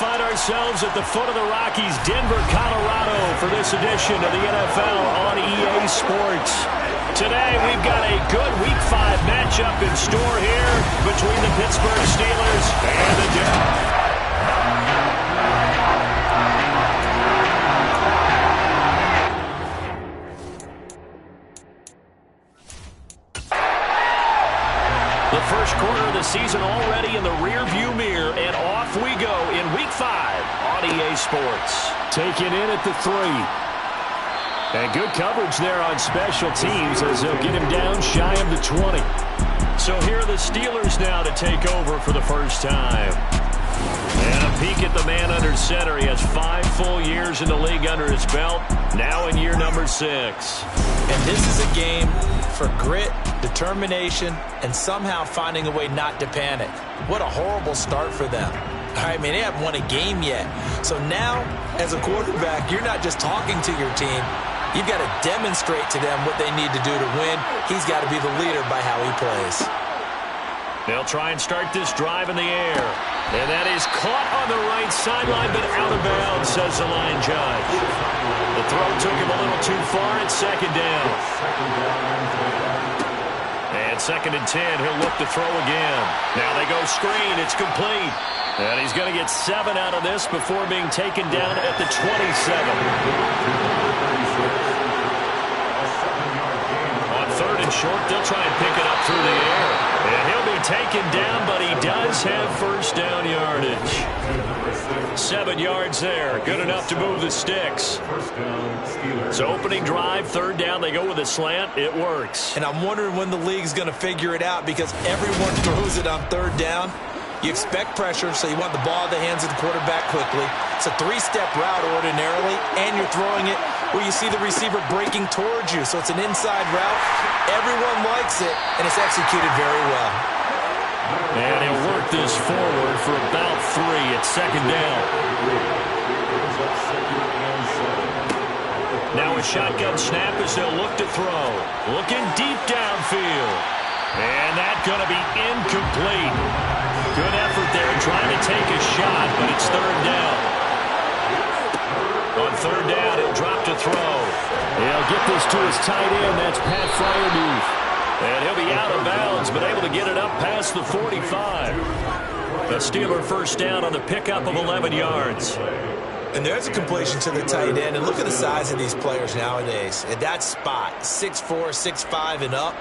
find ourselves at the foot of the Rockies, Denver, Colorado, for this edition of the NFL on EA Sports. Today, we've got a good Week 5 matchup in store here between the Pittsburgh Steelers and the Denver. The first quarter of the season already in the rear-view mirror, and off we go in Week 5 on EA Sports. Taking in at the 3. And good coverage there on special teams as they'll get him down shy of the 20. So here are the Steelers now to take over for the first time. And a peek at the man under center. He has 5 full years in the league under his belt, now in year number 6. And this is a game for grit, determination, and somehow finding a way not to panic. What a horrible start for them. I mean, they haven't won a game yet. So now, as a quarterback, you're not just talking to your team. You've got to demonstrate to them what they need to do to win. He's got to be the leader by how he plays. They'll try and start this drive in the air. And that is caught on the right sideline, but out of bounds, says the line judge. The throw took him a little too far at second down. And 2nd and 10, he'll look to throw again. Now they go screen, it's complete. And he's going to get 7 out of this before being taken down at the 27. On 3rd and short, they'll try and pick it up through the air. And he'll be taken down, but he does have first down yardage. 7 yards there. Good enough to move the sticks. So opening drive, 3rd down. They go with a slant. It works. And I'm wondering when the league's going to figure it out because everyone throws it on 3rd down. You expect pressure, so you want the ball in the hands of the quarterback quickly. It's a 3-step route ordinarily, and you're throwing it where you see the receiver breaking towards you. So it's an inside route. Everyone likes it, and it's executed very well. And he'll work this forward for about 3 at 2nd down. Now a shotgun snap as they'll look to throw. Looking deep downfield. And that's going to be incomplete. Good effort there trying to take a shot, but it's 3rd down. On 3rd down, he'll drop to throw. He'll get this to his tight end. That's Pat Fryermuth. And he'll be out of bounds, but able to get it up past the 45. The Steeler first down on the pickup of 11 yards. And there's a completion to the tight end. And look at the size of these players nowadays. At that spot, 6'4", 6'5", and up.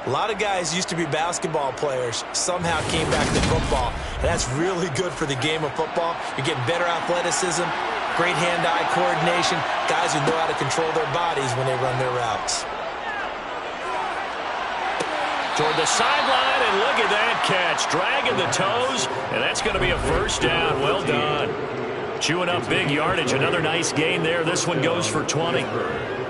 A lot of guys used to be basketball players, somehow came back to football. And that's really good for the game of football. You're getting better athleticism, great hand-eye coordination, guys who know how to control their bodies when they run their routes. Toward the sideline, and look at that catch. Dragging the toes, and that's going to be a first down. Well done. Chewing up big yardage. Another nice gain there. This one goes for 20.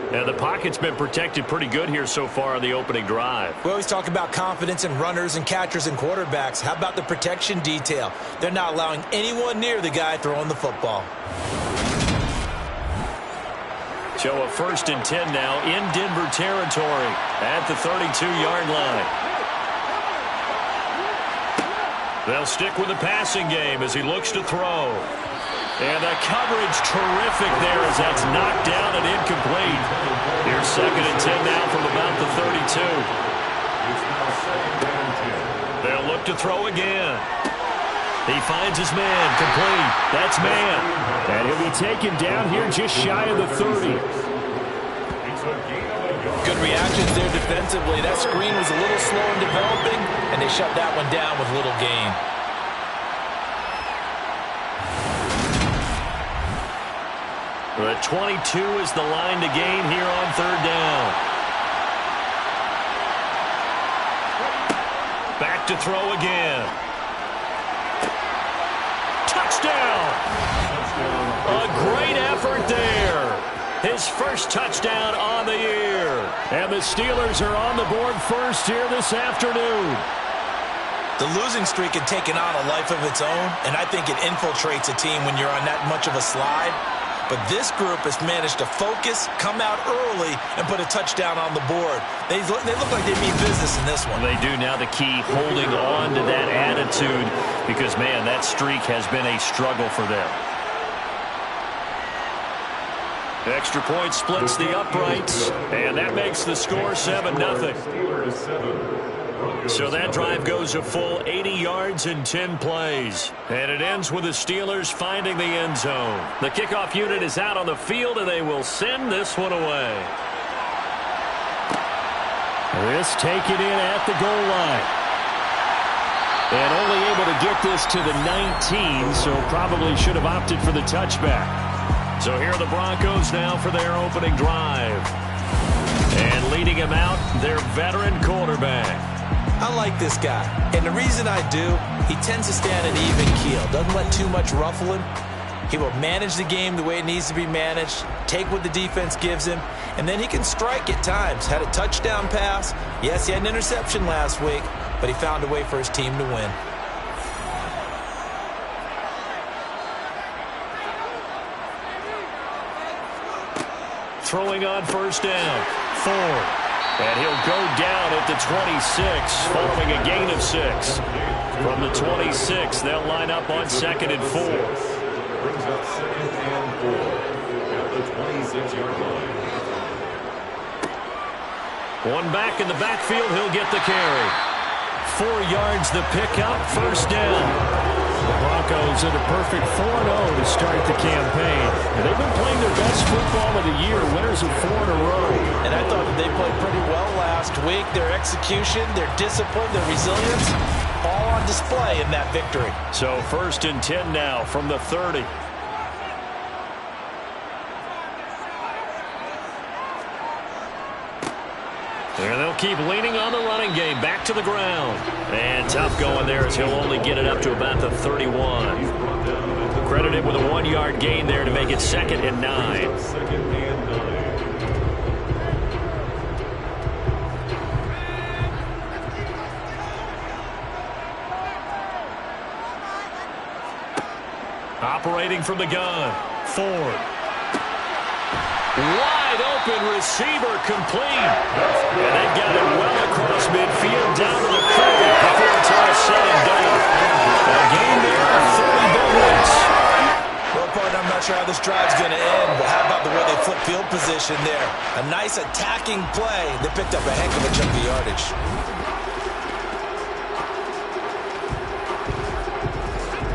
And the pocket's been protected pretty good here so far on the opening drive. We always talk about confidence in runners and catchers and quarterbacks. How about the protection detail? They're not allowing anyone near the guy throwing the football. So a 1st and 10 now in Denver territory at the 32-yard line. They'll stick with the passing game as he looks to throw. And the coverage terrific there as that's knocked down and incomplete. Here's 2nd and 10 now from about the 32. They'll look to throw again. He finds his man, complete. That's man. And he'll be taken down here just shy of the 30. Good reactions there defensively. That screen was a little slow in developing, and they shut that one down with little gain. The 22 is the line to gain here on 3rd down. Back to throw again. Touchdown! A great effort there. His first touchdown on the year. And the Steelers are on the board first here this afternoon. The losing streak had taken on a life of its own, and I think it infiltrates a team when you're on that much of a slide. But this group has managed to focus, come out early, and put a touchdown on the board. They look like they mean business in this one. They do. Now the key, holding on to that attitude, because, man, that streak has been a struggle for them. Extra point splits the uprights, and that makes the score 7-0. So that drive goes a full 80 yards in 10 plays. And it ends with the Steelers finding the end zone. The kickoff unit is out on the field, and they will send this one away. This taken in at the goal line. And only able to get this to the 19, so probably should have opted for the touchback. So here are the Broncos now for their opening drive. And leading him out, their veteran quarterback. I like this guy, and the reason I do, he tends to stand an even keel. Doesn't let too much ruffle him. He will manage the game the way it needs to be managed, take what the defense gives him, and then he can strike at times. Had a touchdown pass. Yes, he had an interception last week, but he found a way for his team to win. Throwing on first down, Ford. And he'll go down at the 26, following a gain of 6. From the 26, they'll line up on 2nd and 4. Brings up 2nd and 4 at the 26-yard line. One back in the backfield, he'll get the carry. 4 yards the pickup, first down. The Broncos at a perfect 4-0 to start the campaign. And they've been playing their best football of the year, winners of 4 in a row. And I thought that they played pretty well last week. Their execution, their discipline, their resilience, all on display in that victory. So 1st and 10 now from the 30. And they'll keep leaning on the running game. Back to the ground. And tough going there as he'll only get it up to about the 31. Credited with a 1-yard gain there to make it 2nd and 9. Operating from the gun. Ford. Wide open receiver complete. And they got it well across midfield down to the 30 before it's all said and done. A game there of 30 bullets. Well, partner, I'm not sure how this drive's going to end, but how about the way they flip field position there? A nice attacking play. They picked up a heck of a chunk of yardage.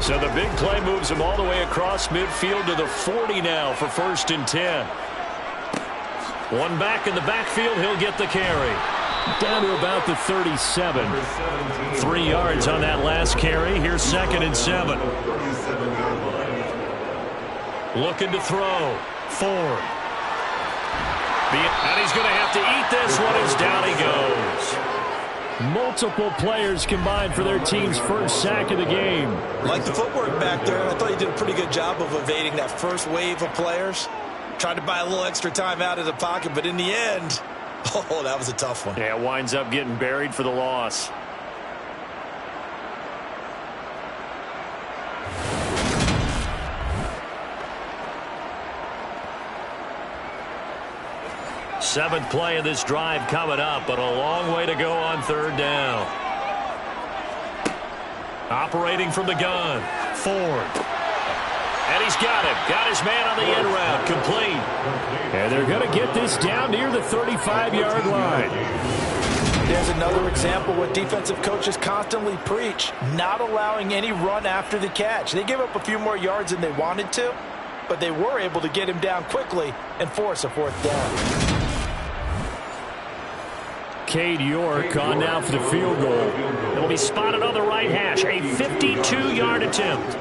So the big play moves them all the way across midfield to the 40 now for 1st and 10. One back in the backfield, he'll get the carry. Down to about the 37. 3 yards on that last carry. Here's 2nd and 7. Looking to throw. Ford. And he's going to have to eat this one as down he goes. Multiple players combined for their team's first sack of the game. Like the footwork back there, I thought he did a pretty good job of evading that first wave of players. Tried to buy a little extra time out of the pocket, but in the end, oh, that was a tough one. Yeah, it winds up getting buried for the loss. Seventh play of this drive coming up, but a long way to go on 3rd down. Operating from the gun, Ford. And he's got him. Got his man on the end route. Complete. And they're going to get this down near the 35-yard line. There's another example what defensive coaches constantly preach, not allowing any run after the catch. They give up a few more yards than they wanted to, but they were able to get him down quickly and force a 4th down. Cade York on now for the field goal. It will be spotted on the right hash. A 52-yard attempt.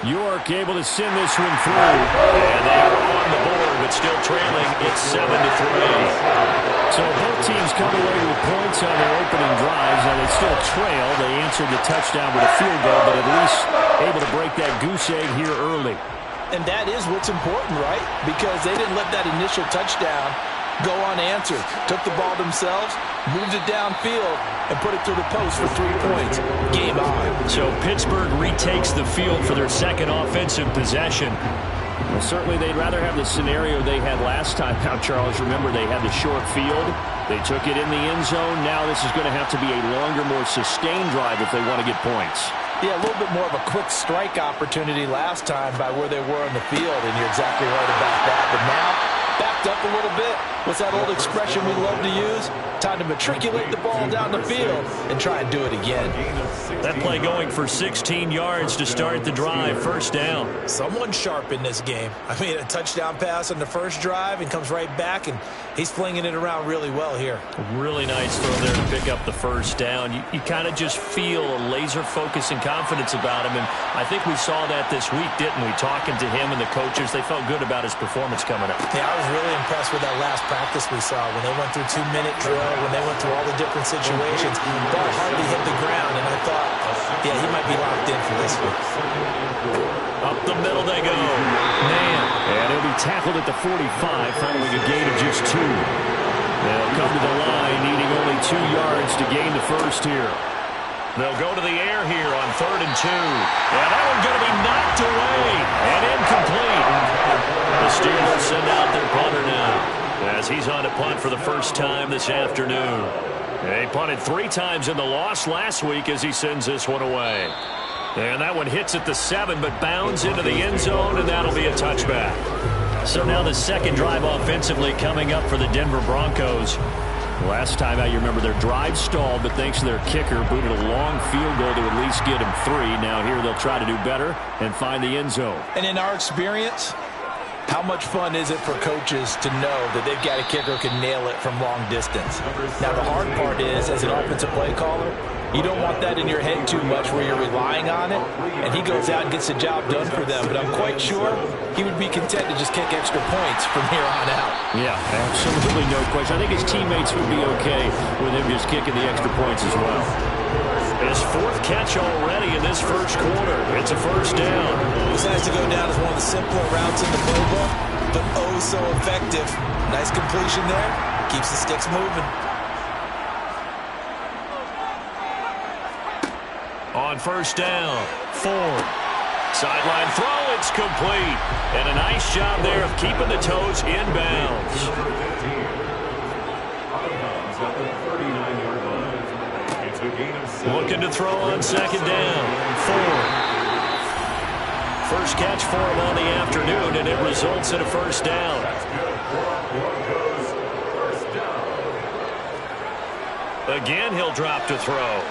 York able to send this one through. And they are on the board, but still trailing. It's 7-3. So both teams come away with points on their opening drives. Now they still trail. They answered the touchdown with a field goal, but at least able to break that goose egg here early. And that is what's important, right? Because they didn't let that initial touchdown go unanswered. Took the ball themselves, moved it downfield, and put it through the post for 3 points. Game on. So Pittsburgh retakes the field for their second offensive possession. Well, certainly they'd rather have the scenario they had last time. Now, Charles, remember they had the short field. They took it in the end zone. Now this is going to have to be a longer, more sustained drive if they want to get points. Yeah, a little bit more of a quick strike opportunity last time by where they were on the field, and you're exactly right about that. But now, backed up a little bit. What's that old expression we love to use? Time to matriculate the ball down the field and try and do it again. That play going for 16 yards to start the drive. First down. Someone sharp in this game. I mean, a touchdown pass on the first drive and comes right back, and he's flinging it around really well here. Really nice throw there to pick up the first down. You kind of just feel a laser focus and confidence about him, and I think we saw that this week, didn't we? Talking to him and the coaches, they felt good about his performance coming up. Yeah, I was really impressed with that last practice we saw when they went through 2-minute drill, when they went through all the different situations. Ball hardly hit the ground, and I thought, yeah, he might be locked in for this one. Up the middle they go. Man. And he'll be tackled at the 45 following a gain of just 2. They'll come to the line needing only 2 yards to gain the first here. They'll go to the air here on 3rd and 2. And that one's going to be knocked away and incomplete. The Steelers send out their punter now as he's on to punt for the first time this afternoon. They punted 3 times in the loss last week as he sends this one away. And that one hits at the 7, but bounds into the end zone, and that'll be a touchback. So now the second drive offensively coming up for the Denver Broncos. Last time out, you remember their drive stalled, but thanks to their kicker, booted a long field goal to at least get him 3. Now here they'll try to do better and find the end zone. And in our experience, how much fun is it for coaches to know that they've got a kicker who can nail it from long distance? Now, the hard part is, as an offensive play caller, you don't want that in your head too much where you're relying on it, and he goes out and gets the job done for them. But I'm quite sure he would be content to just kick extra points from here on out. Yeah, absolutely no question. I think his teammates would be okay with him just kicking the extra points as well. His 4th catch already in this first quarter. It's a first down. This has to go down as one of the simpler routes in the playbook, but oh so effective. Nice completion there. Keeps the sticks moving. On first down, Ford. Sideline throw, it's complete. And a nice job there of keeping the toes in bounds. Looking to throw on second down. Ford. First catch for him on the afternoon, and it results in a first down. Again, he'll drop to throw.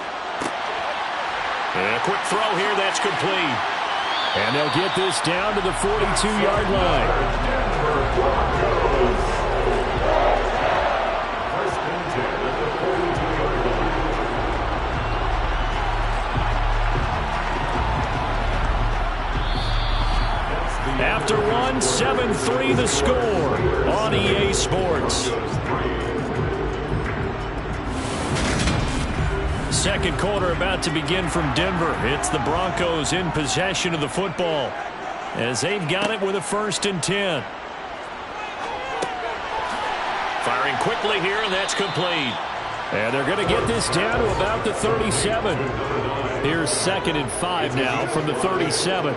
And a quick throw here, that's complete. And they'll get this down to the 42-yard line. After one, 7-3 the score on EA Sports. Second quarter about to begin from Denver. It's the Broncos in possession of the football as they've got it with a 1st and 10. Firing quickly here, and that's complete. And they're going to get this down to about the 37. Here's 2nd and 5 now from the 37.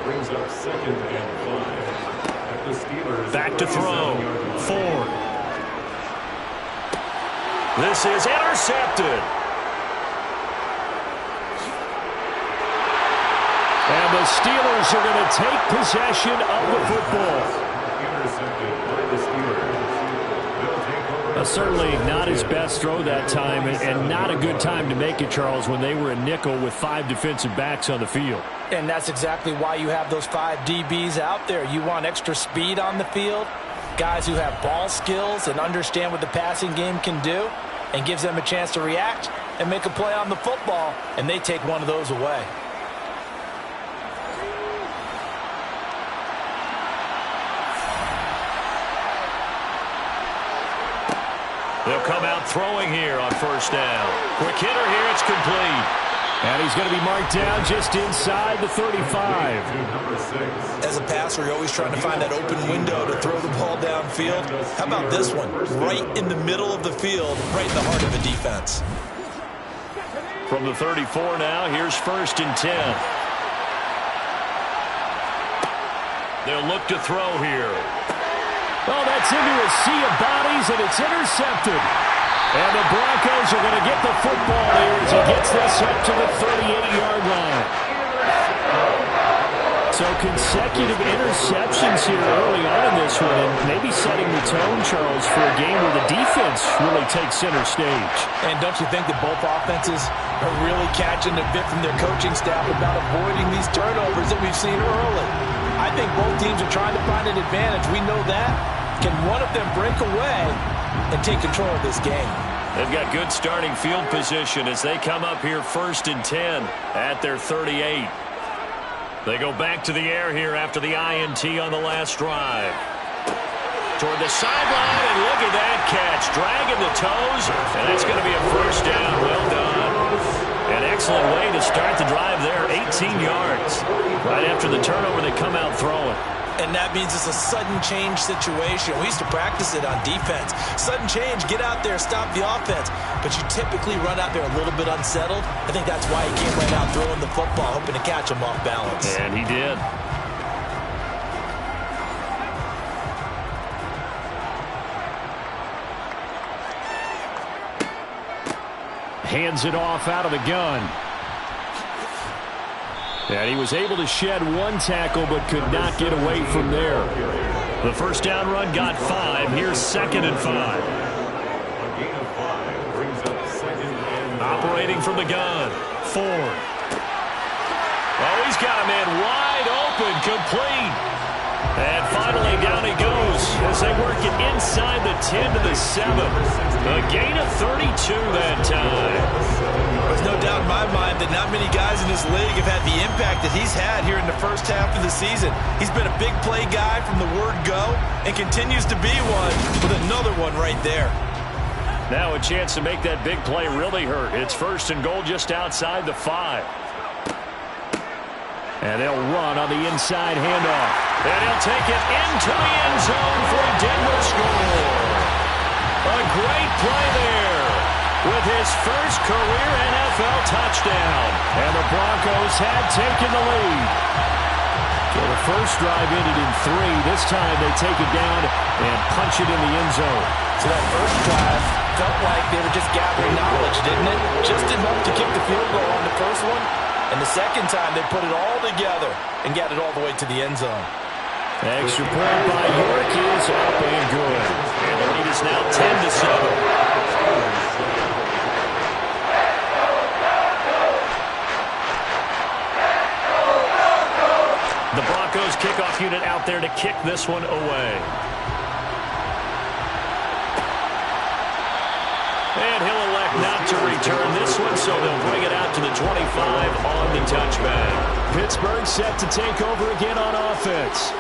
Back to throw. Ford. This is intercepted. And the Steelers are going to take possession of the football. Certainly not his best throw that time, and not a good time to make it, Charles, when they were a nickel with 5 defensive backs on the field. And that's exactly why you have those 5 DBs out there. You want extra speed on the field, guys who have ball skills and understand what the passing game can do, and gives them a chance to react and make a play on the football, and they take one of those away. They'll come out throwing here on first down. Quick hitter here, it's complete. And he's going to be marked down just inside the 35. As a passer, you're always trying to find that open window to throw the ball downfield. How about this one? Right in the middle of the field, right in the heart of the defense. From the 34 now, here's 1st and 10. They'll look to throw here. Oh, that's into a sea of bodies, and it's intercepted. And the Broncos are going to get the football here as he gets this up to the 38-yard line. So consecutive interceptions here early on in this one, and maybe setting the tone, Charles, for a game where the defense really takes center stage. And don't you think that both offenses are really catching a bit from their coaching staff about avoiding these turnovers that we've seen early? I think both teams are trying to find an advantage. We know that. Can one of them break away and take control of this game? They've got good starting field position as they come up here 1st and 10 at their 38. They go back to the air here after the INT on the last drive. Toward the sideline, and look at that catch. Dragging the toes, and that's going to be a 1st down. Well done. An excellent way to start the drive there. 18 yards. Right after the turnover, they come out throwing. And that means it's a sudden change situation. We used to practice it on defense. Sudden change, get out there, stop the offense. But you typically run out there a little bit unsettled. I think that's why he came right out throwing the football, hoping to catch him off balance. And he did. Hands it off out of the gun. And he was able to shed one tackle but could not get away from there. The 1st down run got 5. Here's 2nd and 5. Operating from the gun. Ford. Oh, he's got a man wide open, complete. And finally down he goes as they work it inside the 10 to the 7. A gain of 32 that time. There's no doubt in my mind that not many guys in this league have had the impact that he's had here in the first half of the season. He's been a big play guy from the word go and continues to be one with another one right there. Now a chance to make that big play really hurt. It's 1st and goal just outside the 5. And they'll run on the inside handoff. And he'll take it into the end zone for a Denver score. A great play there with his first career NFL touchdown. And the Broncos had taken the lead. So the first drive ended in 3. This time they take it down and punch it in the end zone. So that first drive felt like they were just gathering knowledge, didn't it? Just enough to kick the field goal on the first one. And the second time, they put it all together and got it all the way to the end zone. Extra point by York is up and good. And the lead is now 10 to 7. The Broncos kickoff unit out there to kick this one away. And he'll elect not to return this one, so they'll bring it out to the 25 on the touchback. Pittsburgh set to take over again on offense.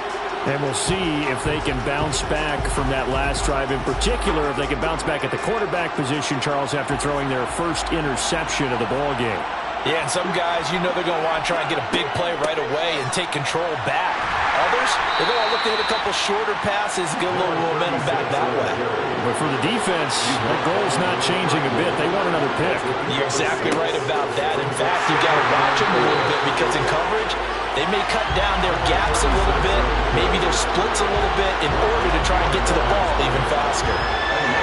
And we'll see if they can bounce back from that last drive. In particular, if they can bounce back at the quarterback position, Charles, after throwing their first interception of the ballgame. Yeah, and some guys, you know they're going to want to try and get a big play right away and take control back. Others, they're going to look to hit a couple shorter passes, get a little momentum back that way. But for the defense, the goal's not changing a bit. They want another pick. You're exactly right about that. In fact, you've got to watch them a little bit because in coverage, they may cut down their gaps a little bit, maybe their splits a little bit in order to try and get to the ball even faster.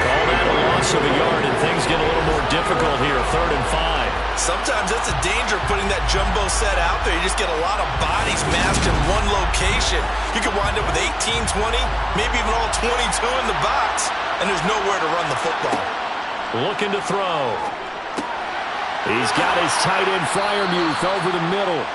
Call that a loss of a yard, and things get a little more difficult here. 3rd and 5. Sometimes that's the danger of putting that jumbo set out there. You just get a lot of bodies massed in one location. You could wind up with 18, 20, maybe even all 22 in the box, and there's nowhere to run the football. Looking to throw. He's got his tight end Freiermuth over the middle.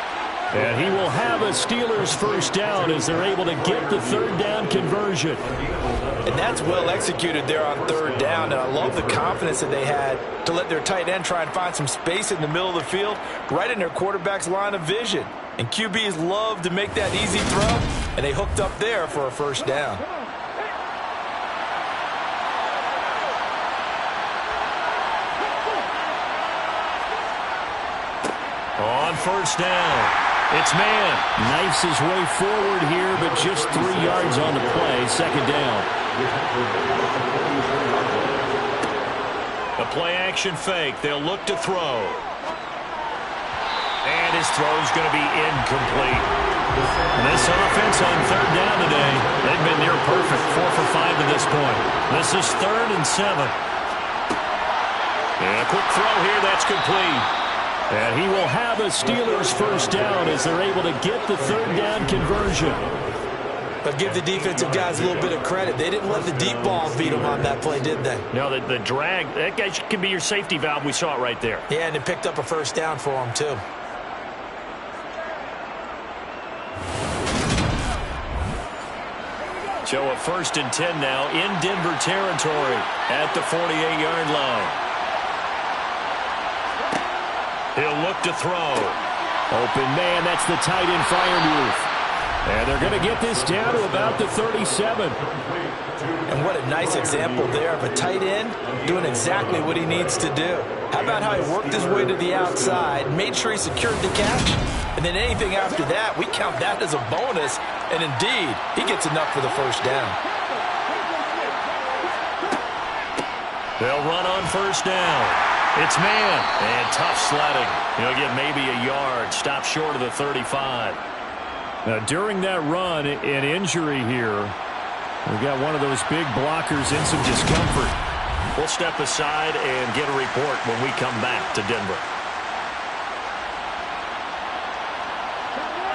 And he will have a Steelers first down as they're able to get the 3rd down conversion. And that's well executed there on 3rd down. And I love the confidence that they had to let their tight end try and find some space in the middle of the field, right in their quarterback's line of vision. And QBs love to make that easy throw, and they hooked up there for a first down. On first down, it's man. Knifes his way forward here, but just 3 yards on the play. Second down. A play-action fake. They'll look to throw. And his throw's going to be incomplete. This offense on third down today, they've been near perfect, 4 for 5 to this point. This is 3rd and 7. And a quick throw here, that's complete. And he will have a Steelers first down as they're able to get the third down conversion. But give the defensive guys a little bit of credit. They didn't let the deep ball beat them on that play, did they? No, the drag, that guy can be your safety valve. We saw it right there. Yeah, and it picked up a first down for him, too. So a 1st and 10 now in Denver territory at the 48-yard line. He'll look to throw. Open man, that's the tight end Freiermuth. And they're going to get this down to about the 37. And what a nice example there of a tight end doing exactly what he needs to do. How about how he worked his way to the outside, made sure he secured the catch, and then anything after that, we count that as a bonus. And indeed, he gets enough for the first down. They'll run on first down. It's man. And tough sledding. He'll get maybe a yard. Stop short of the 35. Now, during that run, an injury here. We've got one of those big blockers in some discomfort. We'll step aside and get a report when we come back to Denver.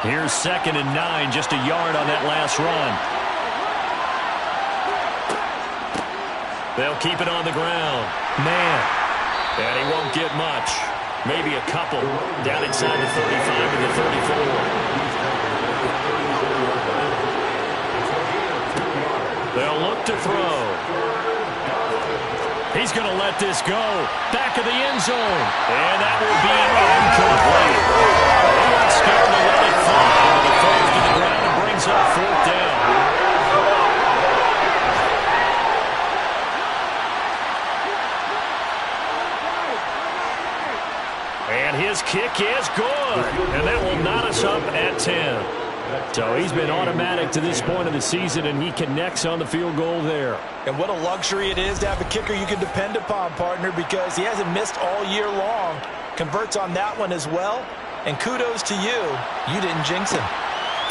Here's 2nd and 9, just a yard on that last run. They'll keep it on the ground. Man. And he won't get much. Maybe a couple down inside the 35 to the 34. They'll look to throw. He's going to let this go. Back of the end zone. And that will be incomplete. They weren't scared to let it fly. But it falls to the ground and brings up 4th down. And his kick is good. And that will knot us up at 10. So he's been automatic to this point of the season, and he connects on the field goal there. And what a luxury it is to have a kicker you can depend upon, partner, because he hasn't missed all year long. Converts on that one as well. And kudos to you. You didn't jinx him.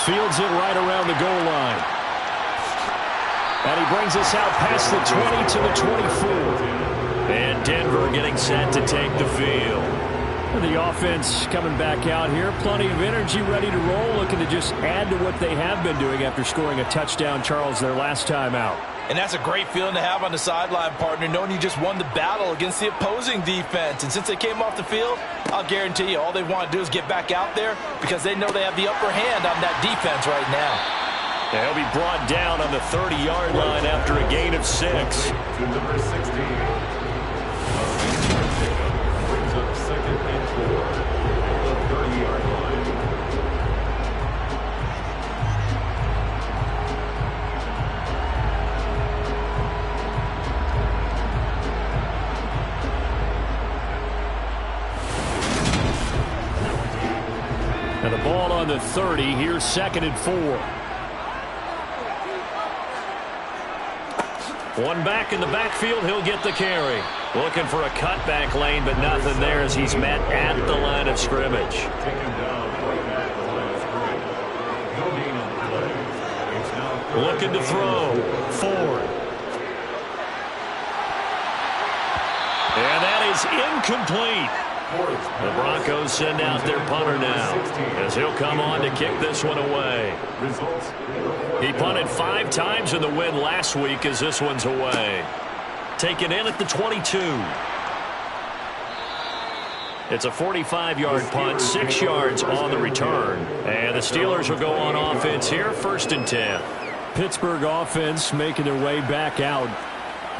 Fields it right around the goal line. And he brings us out past the 20 to the 24. And Denver getting set to take the field. The offense coming back out here. Plenty of energy, ready to roll, looking to just add to what they have been doing after scoring a touchdown, Charles, their last time out. And that's a great feeling to have on the sideline, partner, knowing you just won the battle against the opposing defense. And since they came off the field, I'll guarantee you all they want to do is get back out there because they know they have the upper hand on that defense right now. Yeah, he'll be brought down on the 30-yard line after a gain of 6. To number 16. Brings up 2nd and 4 at the 30-yard line. And the ball on the 30. Here's 2nd and 4. One back in the backfield. He'll get the carry. Looking for a cutback lane, but nothing there as he's met at the line of scrimmage. Taken down right at the line of scrimmage. No gain on the play. It's now Looking to throw. Ford. And that is incomplete. The Broncos send out their punter now as he'll come on to kick this one away. He punted 5 times in the win last week as this one's away. Taken in at the 22. It's a 45-yard punt, 6 yards on the return. And the Steelers will go on offense here, 1st and 10. Pittsburgh offense making their way back out.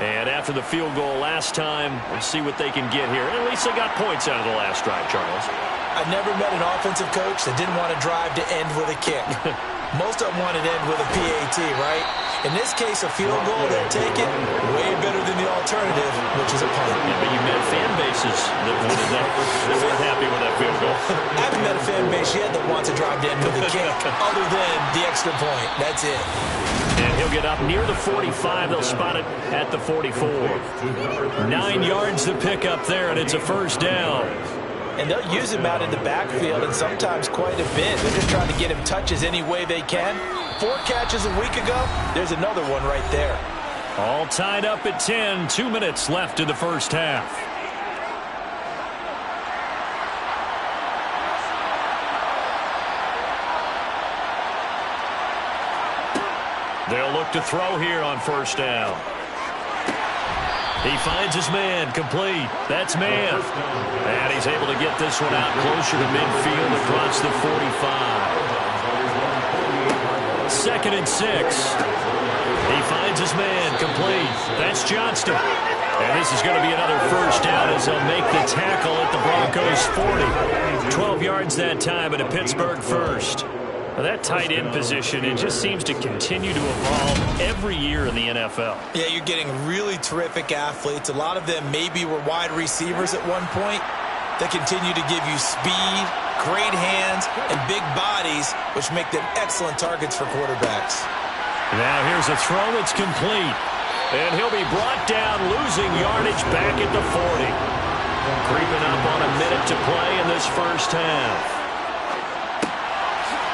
And after the field goal last time, we'll see what they can get here. At least they got points out of the last drive, Charles. I never met an offensive coach that didn't want to drive to end with a kick. Most of them want it end with a PAT, right? In this case, a field goal, they'll take it way better than the alternative, which is a punt. Yeah, but you met fan bases that wanted that. They weren't happy with that field goal. I haven't met a fan base yet that wants to drive in with a kick other than the extra point. That's it. And he'll get up near the 45. They'll spot it at the 44. 9 yards to pick up there, and it's a first down. And they'll use him out in the backfield, and sometimes quite a bit. They're just trying to get him touches any way they can. 4 catches a week ago. There's another one right there. All tied up at 10. 2 minutes left in the first half. They'll look to throw here on first down. He finds his man, complete. That's man. And he's able to get this one out closer to midfield across the 45. 2nd and 6. He finds his man, complete. That's Johnston. And this is going to be another first down as they'll make the tackle at the Broncos 40. 12 yards that time at a Pittsburgh first. Well, that tight end position, it just seems to continue to evolve every year in the NFL. Yeah, you're getting really terrific athletes. A lot of them maybe were wide receivers at one point. They continue to give you speed, great hands, and big bodies, which make them excellent targets for quarterbacks. Now here's a throw that's complete. And he'll be brought down, losing yardage back at the 40. Creeping up on a minute to play in this first half.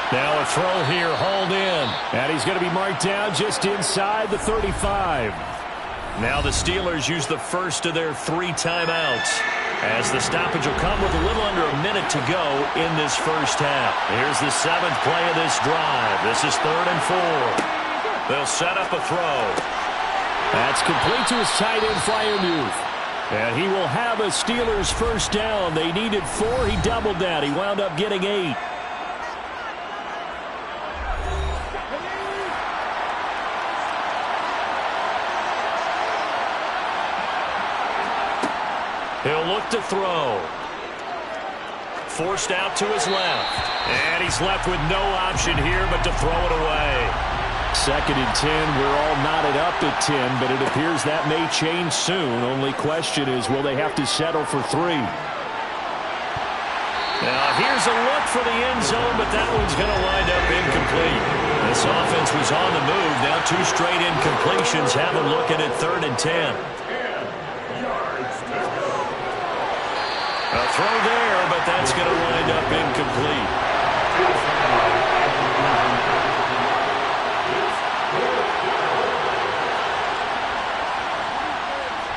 Now a throw here, hauled in. And he's going to be marked down just inside the 35. Now the Steelers use the first of their 3 timeouts, as the stoppage will come with a little under a minute to go in this first half. Here's the 7th play of this drive. This is 3rd and 4. They'll set up a throw. That's complete to his tight end, Freiermuth. And he will have a Steelers first down. They needed 4. He doubled that. He wound up getting 8. He'll look to throw. Forced out to his left. And he's left with no option here but to throw it away. 2nd and 10. We're all knotted up at 10, but it appears that may change soon. Only question is, will they have to settle for 3? Now, here's a look for the end zone, but that one's going to wind up incomplete. This offense was on the move. Now 2 straight incompletions have them looking at 3rd and 10. A throw there, but that's going to wind up incomplete.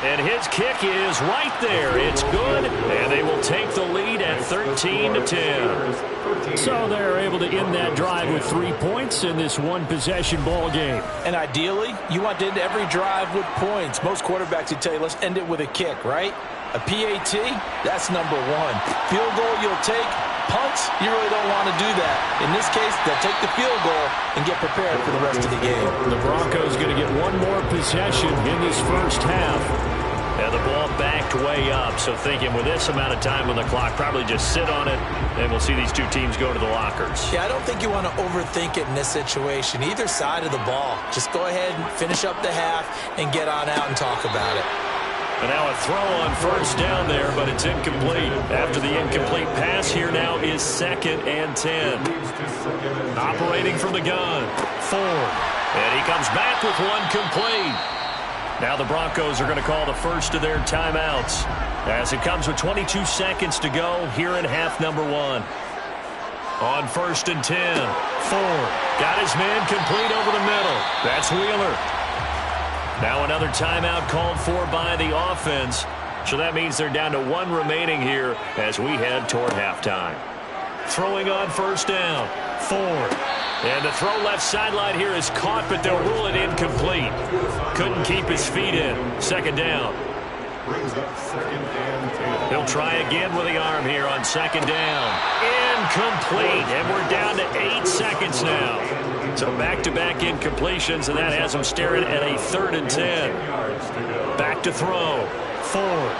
And his kick is right there. It's good, and they will take the lead at 13-10. So they're able to end that drive with 3 points in this one-possession ball game. And ideally, you want to end every drive with points. Most quarterbacks would tell you, let's end it with a kick, right? A PAT, that's number 1. Field goal you'll take. Punts, you really don't want to do that. In this case, they'll take the field goal and get prepared for the rest of the game. The Broncos going to get one more possession in this first half. And the ball backed way up, so thinking with this amount of time on the clock, probably just sit on it, and we'll see these 2 teams go to the lockers. Yeah, I don't think you want to overthink it in this situation. Either side of the ball. Just go ahead and finish up the half and get on out and talk about it. And now a throw on first down there, but it's incomplete. After the incomplete pass, here now is 2nd and 10. Operating from the gun, Ford. And he comes back with one complete. Now the Broncos are going to call the first of their timeouts, as it comes with 22 seconds to go here in half number 1. On 1st and 10, Ford got his man complete over the middle. That's Wheeler. Now another timeout called for by the offense. So that means they're down to 1 remaining here as we head toward halftime. Throwing on first down, Ford. And the throw left sideline here is caught, but they'll rule it incomplete. Couldn't keep his feet in. 2nd down. Brings up 2nd and 10. He'll try again with the arm here on 2nd down. Incomplete. And we're down to 8 seconds now. So back-to-back incompletions, and that has them staring at a 3rd and 10. Back to throw. Ford.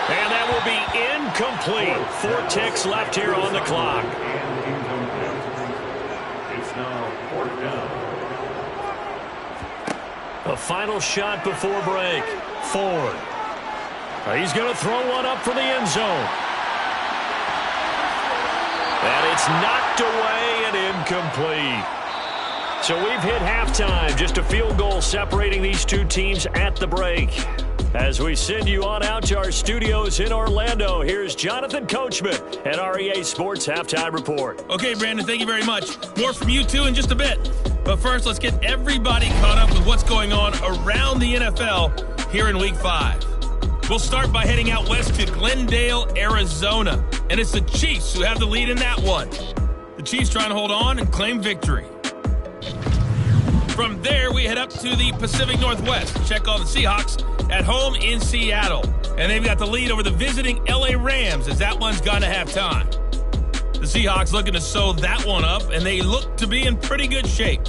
And that will be incomplete. 4 ticks left here on the clock. final shot before break. Ford. He's going to throw one up for the end zone. And it's knocked away and incomplete. So we've hit halftime. Just a field goal separating these two teams at the break. As we send you on out to our studios in Orlando, here's Jonathan Coachman at REA Sports Halftime Report. Okay, Brandon, thank you very much. More from you two in just a bit. But first, let's get everybody caught up with what's going on around the NFL here in Week 5. We'll start by heading out west to Glendale, Arizona. And it's the Chiefs who have the lead in that one. The Chiefs trying to hold on and claim victory. From there, we head up to the Pacific Northwest. Check on the Seahawks at home in Seattle. And they've got the lead over the visiting LA Rams as that one's gone to halftime. The Seahawks looking to sew that one up, and they look to be in pretty good shape.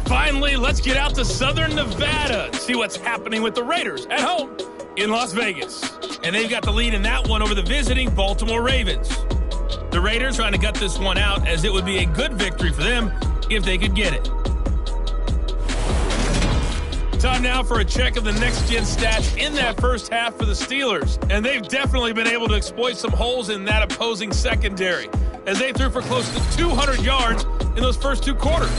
Finally, let's get out to Southern Nevada and see what's happening with the Raiders at home in Las Vegas. And they've got the lead in that one over the visiting Baltimore Ravens. The Raiders trying to gut this one out as it would be a good victory for them if they could get it. Time now for a check of the next-gen stats in that first half for the Steelers. And they've definitely been able to exploit some holes in that opposing secondary as they threw for close to 200 yards in those first two quarters.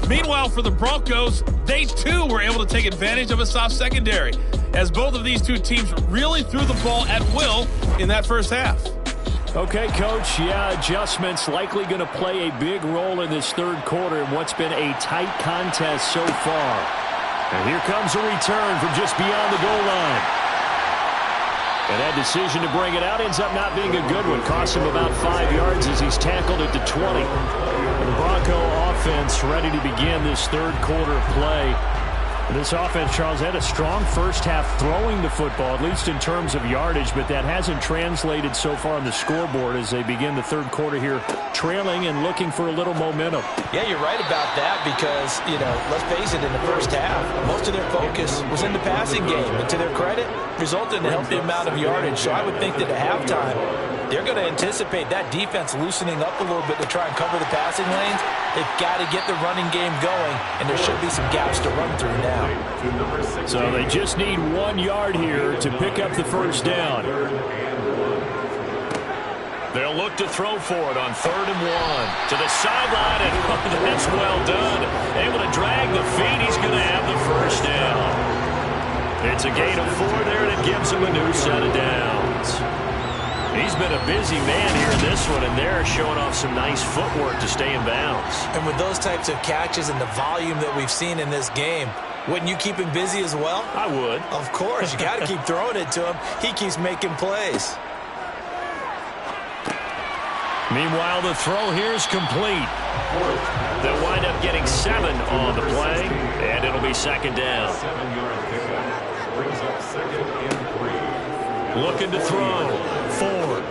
Meanwhile, for the Broncos, they too were able to take advantage of a soft secondary as both of these two teams really threw the ball at will in that first half. Okay, Coach, adjustments likely going to play a big role in this third quarter in what's been a tight contest so far. And here comes a return from just beyond the goal line. And that decision to bring it out ends up not being a good one. Cost him about 5 yards as he's tackled at the 20. And the Bronco offense ready to begin this third quarter of play. And this offense, Charles, had a strong first half throwing the football, at least in terms of yardage, but that hasn't translated so far on the scoreboard as they begin the third quarter here, trailing and looking for a little momentum. Yeah, you're right about that because, let's face it, in the first half, most of their focus was in the passing game. And to their credit, resulted in a healthy amount of yardage. So I would think that at halftime, they're going to anticipate that defense loosening up a little bit to try and cover the passing lanes. They've got to get the running game going, and there should be some gaps to run through now. So they just need 1 yard here to pick up the first down. They'll look to throw for it on 3rd and 1. To the sideline, and that's well done. Able to drag the feet. He's going to have the first down. It's a gain of 4 there, and it gives him a new set of downs. He's been a busy man here in this one, and they're showing off some nice footwork to stay in bounds. And with those types of catches and the volume that we've seen in this game, wouldn't you keep him busy as well? I would. Of course. You got to keep throwing it to him. He keeps making plays. Meanwhile, the throw here is complete. They'll wind up getting 7 on the play, and it'll be second down. 7-yard pickup. Brings up 2nd and 3. Looking to throw. Ford.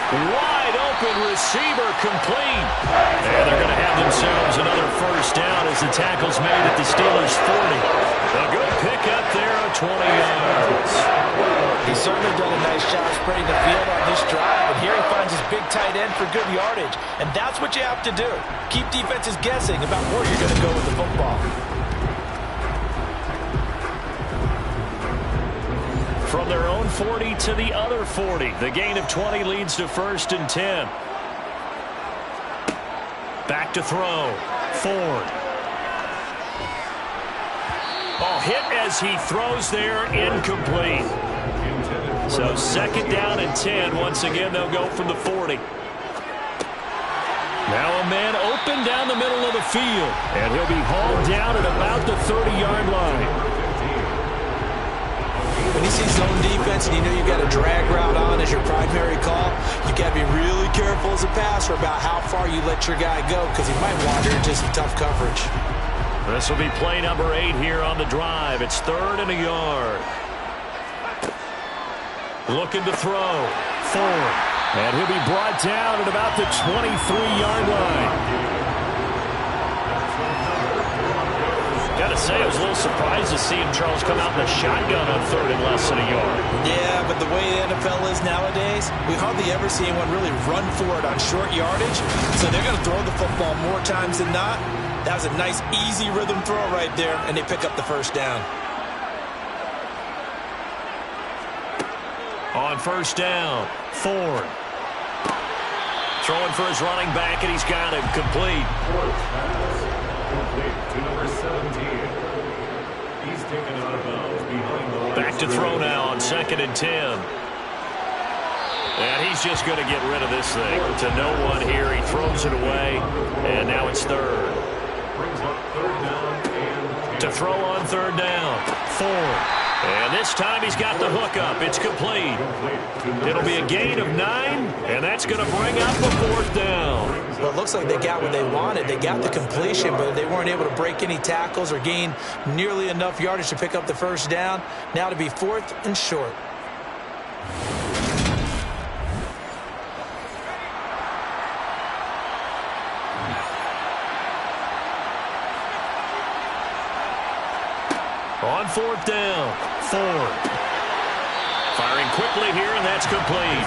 Wide open receiver complete. And they're going to have themselves another first down as the tackle's made at the Steelers' 40. A good pickup there on 20 yards. He's certainly done a nice job spreading the field on this drive, and here he finds his big tight end for good yardage. And that's what you have to do. Keep defenses guessing about where you're going to go with the football. From their own 40 to the other 40. The gain of 20 leads to 1st and 10. Back to throw. Ford. Oh, hit as he throws there, incomplete. So 2nd down and 10. Once again, they'll go from the 40. Now a man open down the middle of the field. And he'll be hauled down at about the 30-yard line. When you see zone defense and you know you've got a drag route on as your primary call, you got to be really careful as a passer about how far you let your guy go because he might wander into some tough coverage. This will be play number 8 here on the drive. It's 3rd and a yard. Looking to throw. Ford. And he'll be brought down at about the 23-yard line. Got to say, I was a little surprised to see him, Charles, come out in a shotgun on 3rd and less than a yard. Yeah, but the way the NFL is nowadays, we hardly ever see anyone really run for it on short yardage. So they're going to throw the football more times than not. That was a nice, easy rhythm throw right there, and they pick up the first down. On first down, Ford. Throwing for his running back, and he's got him complete. Complete to number 17. He's taken out of bounds behind the line. Back to throw now on 2nd and 10. And he's just going to get rid of this thing to no one here. He throws it away, and now it's 3rd. Brings up 3rd down and 10. To throw on 3rd down, Ford. And this time he's got the hook up. It's complete. It'll be a gain of 9, and that's going to bring up the 4th down. Well, it looks like they got what they wanted. They got the completion, but they weren't able to break any tackles or gain nearly enough yardage to pick up the first down. Now to be 4th and short. On 4th down, Ford. Firing quickly here, and that's complete.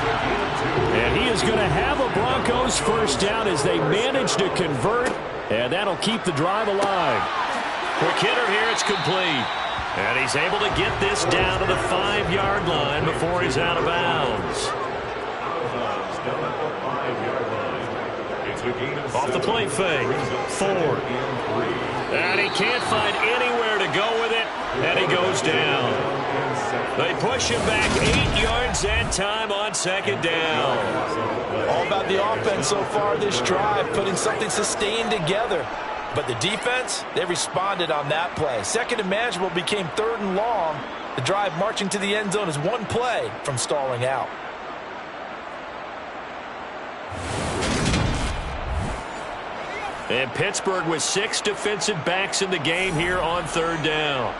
And he is going to have a Broncos first down as they manage to convert, and that'll keep the drive alive. Quick hitter here, it's complete. And he's able to get this down to the 5-yard line before he's out of bounds. Down at the 5-yard line. It's a gain of 7. Off the play fake, Ford. And he can't find anywhere to go with it, and he goes down. They push him back 8 yards that time on 2nd down. All about the offense so far this drive, putting something sustained together. But the defense, they responded on that play. 2nd and manageable became 3rd and long. The drive marching to the end zone is one play from stalling out. And Pittsburgh with 6 defensive backs in the game here on 3rd down.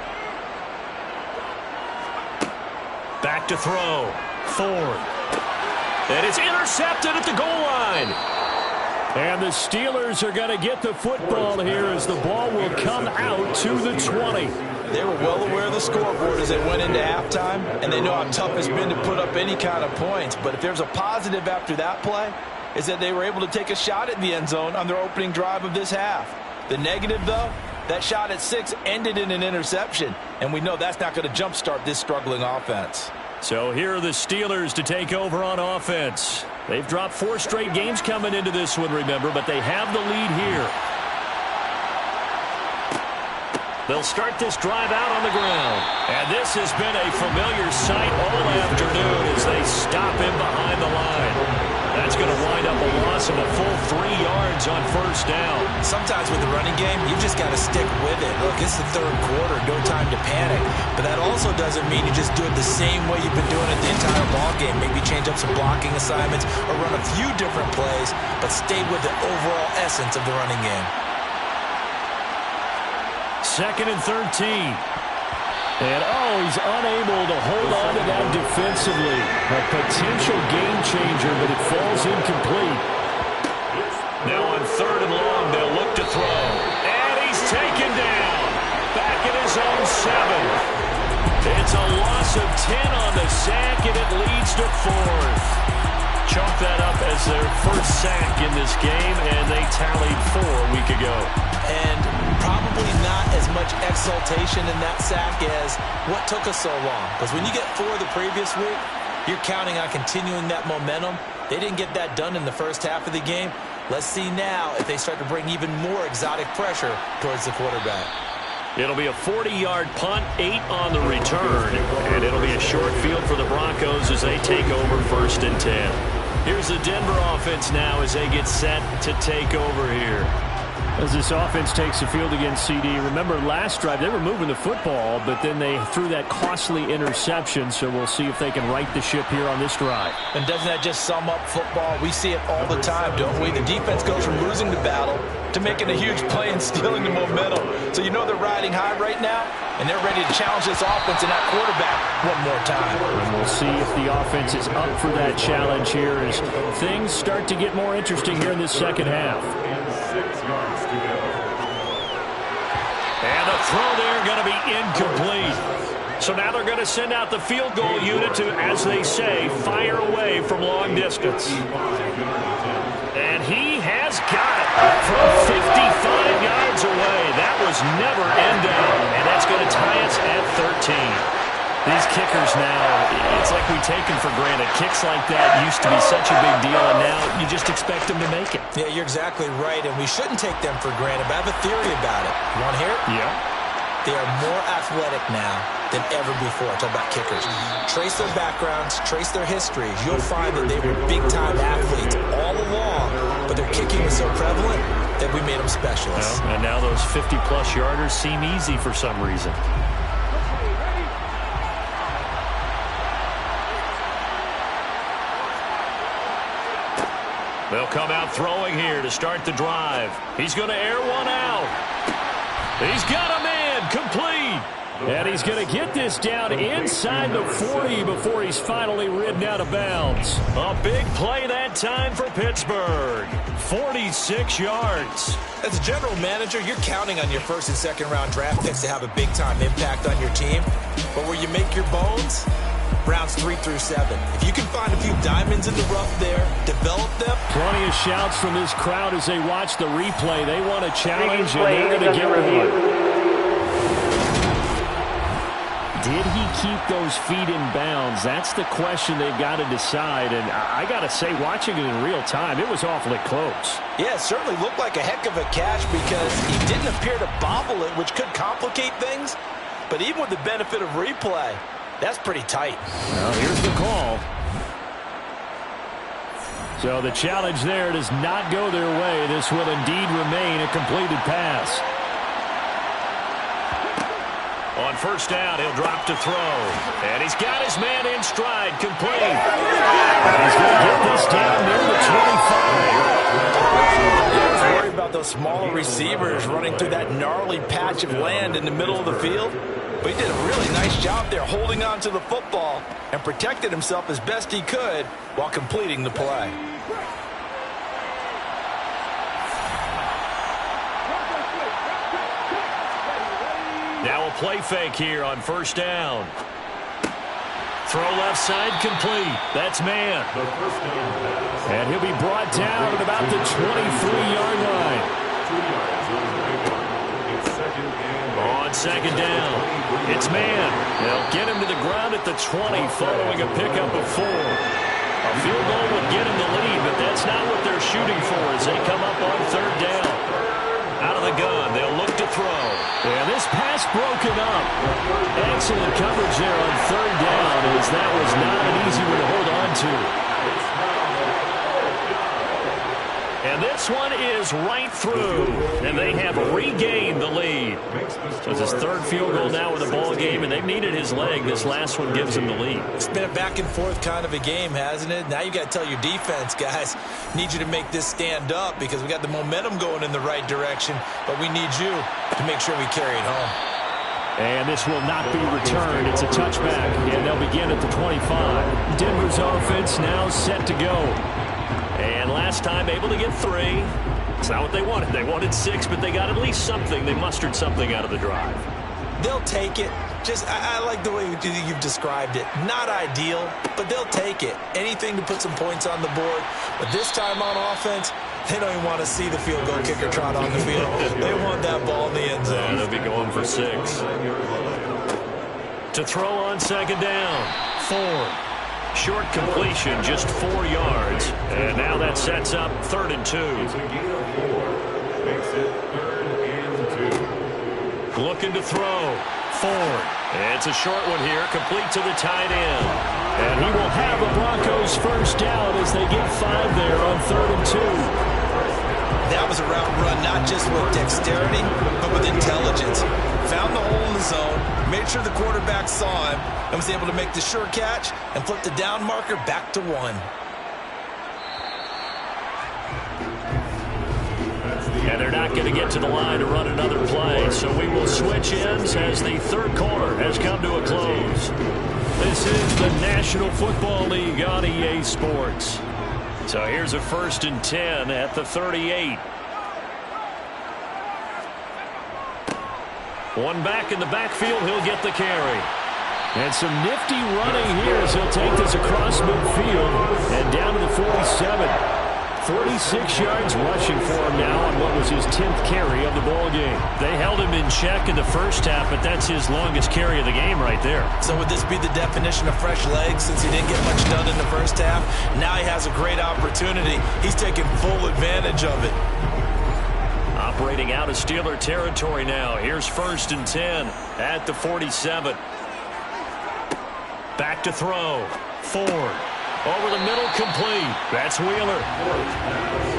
Back to throw. Ford. And it's intercepted at the goal line. And the Steelers are going to get the football here as the ball will come out to the 20. They were well aware of the scoreboard as they went into halftime, and they know how tough it's been to put up any kind of points. But if there's a positive after that play, is that they were able to take a shot at the end zone on their opening drive of this half. The negative, though, that shot at 6 ended in an interception, and we know that's not going to jumpstart this struggling offense. So here are the Steelers to take over on offense. They've dropped 4 straight games coming into this one, remember, but they have the lead here. They'll start this drive out on the ground. And this has been a familiar sight all afternoon as they stop him behind the line. That's going to wind up a loss of a full 3 yards on first down. Sometimes with the running game, you've just got to stick with it. Look, it's the 3rd quarter, no time to panic. But that also doesn't mean you just do it the same way you've been doing it the entire ball game. Maybe change up some blocking assignments or run a few different plays, but stay with the overall essence of the running game. 2nd and 13. And, he's unable to hold on to that defensively. A potential game changer, but it falls incomplete. Now on 3rd and long, they'll look to throw. And he's taken down. Back in his own 7. It's a loss of 10 on the sack, and it leads to 4th. Chalk that up as their first sack in this game, and they tallied 4 a week ago. And probably not as much exultation in that sack as what took us so long. Because when you get 4 the previous week, you're counting on continuing that momentum. They didn't get that done in the first half of the game. Let's see now if they start to bring even more exotic pressure towards the quarterback. It'll be a 40-yard punt, 8 on the return, and it'll be a short field for the Broncos as they take over 1st and 10. Here's the Denver offense now as they get set to take over here. As this offense takes the field against CD, remember last drive they were moving the football, but then they threw that costly interception, so we'll see if they can right the ship here on this drive. And doesn't that just sum up football? We see it all the time, don't we? The defense goes from losing the battle to making a huge play and stealing the momentum. So you know they're riding high right now, and they're ready to challenge this offense and that quarterback one more time. And we'll see if the offense is up for that challenge here as things start to get more interesting here in this second half. 6 yards to go. And the throw there going to be incomplete. So now they're going to send out the field goal unit to, as they say, fire away from long distance. And he has got it from 55 yards away. That was never in doubt, and that's going to tie us at 13. These kickers now, it's like we take them for granted. Kicks like that used to be such a big deal, and now you just expect them to make it. Yeah, you're exactly right, and we shouldn't take them for granted, but I have a theory about it. You want to hear it? Yeah. They are more athletic now than ever before. Talk about kickers. Trace their backgrounds, trace their histories. You'll find that they were big-time athletes all along, but their kicking was so prevalent that we made them specialists. Well, and now those 50-plus yarders seem easy for some reason. They'll come out throwing here to start the drive. He's going to air one out. He's got a man complete. And he's going to get this down inside the 40 before he's finally ridden out of bounds. A big play that time for Pittsburgh. 46 yards. As a general manager, you're counting on your first and second round draft picks to have a big-time impact on your team. But where you make your bones, rounds 3 through 7. If you can find a few diamonds in the rough there, develop them. Plenty of shouts from this crowd as they watch the replay. They want a challenge, and they're going to get one. Did he keep those feet in bounds? That's the question they've got to decide. And I got to say, watching it in real time, it was awfully close. Yeah, it certainly looked like a heck of a catch because he didn't appear to bobble it, which could complicate things. But even with the benefit of replay, that's pretty tight. Well, here's the call. So the challenge there does not go their way. This will indeed remain a completed pass. On first down, he'll drop to throw. And he's got his man in stride, complete. And he's going to get this down near the 25. I was worried about those smaller receivers running through that gnarly patch of land in the middle of the field. But he did a really nice job there holding on to the football and protected himself as best he could while completing the play. Now a play fake here on first down. Throw left side complete. That's man. And he'll be brought down at about the 23-yard line. On second down, it's man. They'll get him to the ground at the 20 following a pickup of 4. A field goal would get him the lead, but that's not what they're shooting for as they come up on third down. Out of the gun, they'll look to throw. And this pass broken up. Excellent coverage there on third down as that was not an easy one to hold on to. And this one is right through. And they have regained the lead. So it's his third field goal now in the ball game, and they've needed his leg. This last one gives him the lead. It's been a back-and-forth kind of a game, hasn't it? Now you got to tell your defense, guys, need you to make this stand up because we got the momentum going in the right direction, but we need you to make sure we carry it home. And this will not be returned. It's a touchback, and they'll begin at the 25. Denver's offense now set to go. And last time able to get 3. It's not what they wanted. They wanted 6, but they got at least something. They mustered something out of the drive. They'll take it. Just, I like the way you've described it. Not ideal, but they'll take it. Anything to put some points on the board. But this time on offense, they don't even want to see the field goal kicker trot on the field. They want that ball in the end zone. Yeah, they'll be going for 6. To throw on second down. 4. Short completion, just 4 yards. And now that sets up 3rd and 2. Looking to throw. Ford. It's a short one here, complete to the tight end. And he will have the Broncos first down as they get 5 there on 3rd and 2. That was a route run, not just with dexterity, but with intelligence. Found the hole in the zone, made sure the quarterback saw him, and was able to make the sure catch and flip the down marker back to 1. And they're not going to get to the line to run another play, so we will switch ends as the third quarter has come to a close. This is the National Football League on EA Sports. So here's a 1st and 10 at the 38. One back in the backfield, he'll get the carry. And some nifty running here as he'll take this across midfield and down to the 47. 46 yards rushing for him now on what was his 10th carry of the ball game. They held him in check in the first half, but that's his longest carry of the game right there. So would this be the definition of fresh legs since he didn't get much done in the first half? Now he has a great opportunity. He's taking full advantage of it. Operating out of Steeler territory now. Here's 1st and 10 at the 47. Back to throw. Ford. Over the middle, complete. That's Wheeler.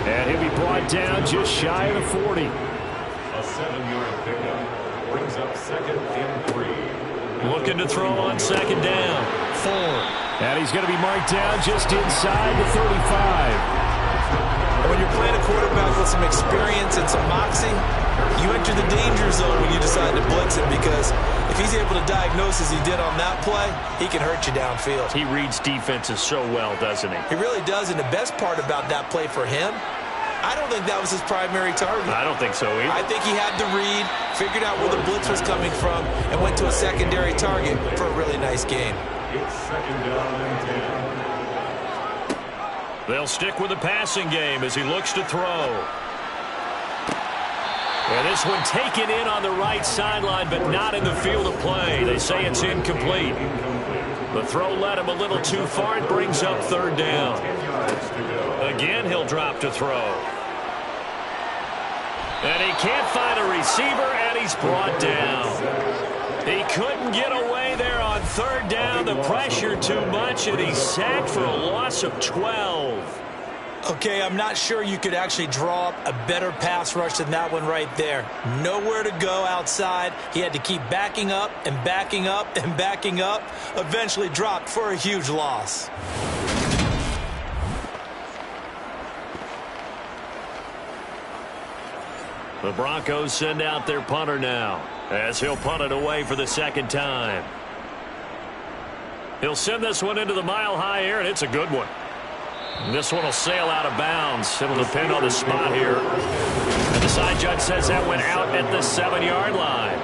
And he'll be brought down just shy of the 40. A 7-yard pickup brings up 2nd and 3. Looking to throw on 2nd down. Ford. And he's going to be marked down just inside the 35. When you're playing a quarterback with some experience and some moxie, you enter the danger zone when you decide to blitz him, because if he's able to diagnose as he did on that play, he can hurt you downfield. He reads defenses so well, doesn't he? He really does, and the best part about that play for him, I don't think that was his primary target. I don't think so either. I think he had the read, figured out where the blitz was coming from, and went to a secondary target for a really nice game. It's 2nd down and 10. They'll stick with the passing game as he looks to throw. And this one taken in on the right sideline, but not in the field of play. They say it's incomplete. The throw led him a little too far. It brings up 3rd down. Again, he'll drop to throw. And he can't find a receiver, and he's brought down. He couldn't get away there on 3rd down. The pressure too much, and he's sacked for a loss of 12. Okay, I'm not sure you could actually draw up a better pass rush than that one right there. Nowhere to go outside. He had to keep backing up and backing up and backing up. Eventually dropped for a huge loss. The Broncos send out their punter now, as he'll punt it away for the 2nd time. He'll send this one into the mile-high air, and it's a good one. And this one will sail out of bounds. It'll depend on the spot here. And the side judge says that went out at the 7-yard line.